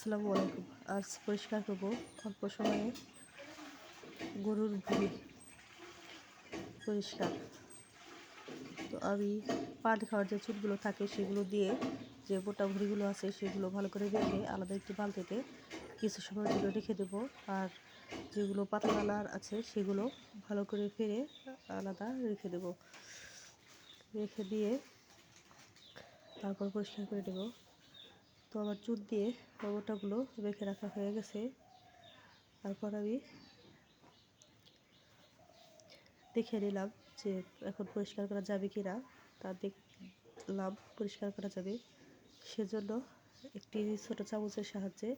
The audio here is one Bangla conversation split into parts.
আসসালামু আলাইকুম। আজ পরিষ্কার করব অল্প সময়ে গরুর ভুঁড়ি পরিষ্কার। তো আমি পান খাওয়ার যে চুলগুলো থাকে সেগুলো দিয়ে যে মোটা ভুঁড়িগুলো আছে সেগুলো ভালো করে রেখে আলাদা একটি বালতিতে কিছু সময়ের জন্য রেখে দেবো। আর যেগুলো পাতলা আছে সেগুলো ভালো করে ফেলে আলাদা রেখে দেবো। রেখে দিয়ে তারপর পরিষ্কার করে দেবো। তো আমার চুল দিয়ে মোটাগুলো রেখে রাখা হয়ে গেছে। তারপর আমি দেখে নিলাম যে এখন পরিষ্কার করা যাবে কি না। তা দেখলাম পরিষ্কার করা যাবে, সেজন্য একটি ছোট চামচের সাহায্যে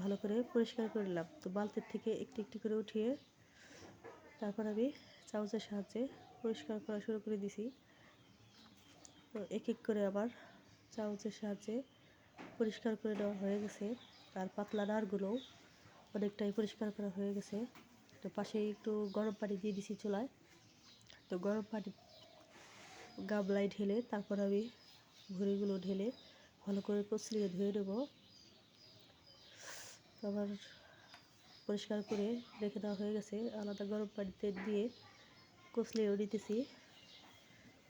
ভালো করে পরিষ্কার করে নিলাম। তো বালতির থেকে একটি একটি করে উঠিয়ে তারপর আমি চামচের সাহায্যে পরিষ্কার করা শুরু করে দিছি। তো এক এক করে আবার চামচের সাহায্যে পরিষ্কার করে দেওয়া হয়ে গেছে। আর পাতলা নাড়গুলোও অনেকটাই পরিষ্কার করা হয়ে গেছে। তো পাশে একটু গরম পানি দিয়ে দিছি চুলায়। তো গরম পানি গামলায় ঢেলে তারপর আমি ভুঁড়িগুলো ঢেলে ভালো করে কচলিয়ে ধুয়ে নেব। আবার পরিষ্কার করে রেখে দেওয়া হয়ে গেছে। আলাদা গরম পানিতে দিয়ে কচলিয়েও নিতেছি।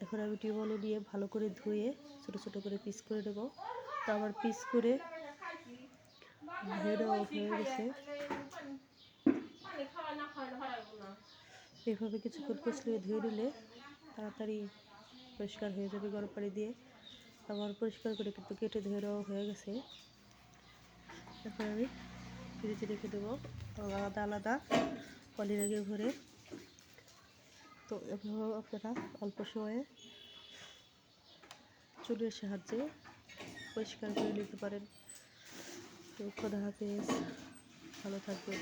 এখন আমি টিউবওয়েল নিয়ে ভালো করে ধুয়ে ছোটো ছোটো করে পিস করে নেব। তো আমার পিস করে ধুয়ে দেওয়া হয়ে গেছে। এইভাবে কিছুক্ষণ কচলিয়ে ধুয়ে নিলে তাড়াতাড়ি পরিষ্কার হয়ে যাবে গরম পানি দিয়ে। আবার পরিষ্কার করে কিন্তু কেটে ধুয়ে দেওয়া হয়ে গেছে। এখন আমি ফ্রিজে রেখে দেবো আলাদা আলাদা পলিব্যাগে ভরে। তো এভাবেও আপনারা অল্প সময়ে চুলের সাহায্যে পরিষ্কার করে নিতে পারেন। তো খোদা হাফেজ, ভালো থাকবেন।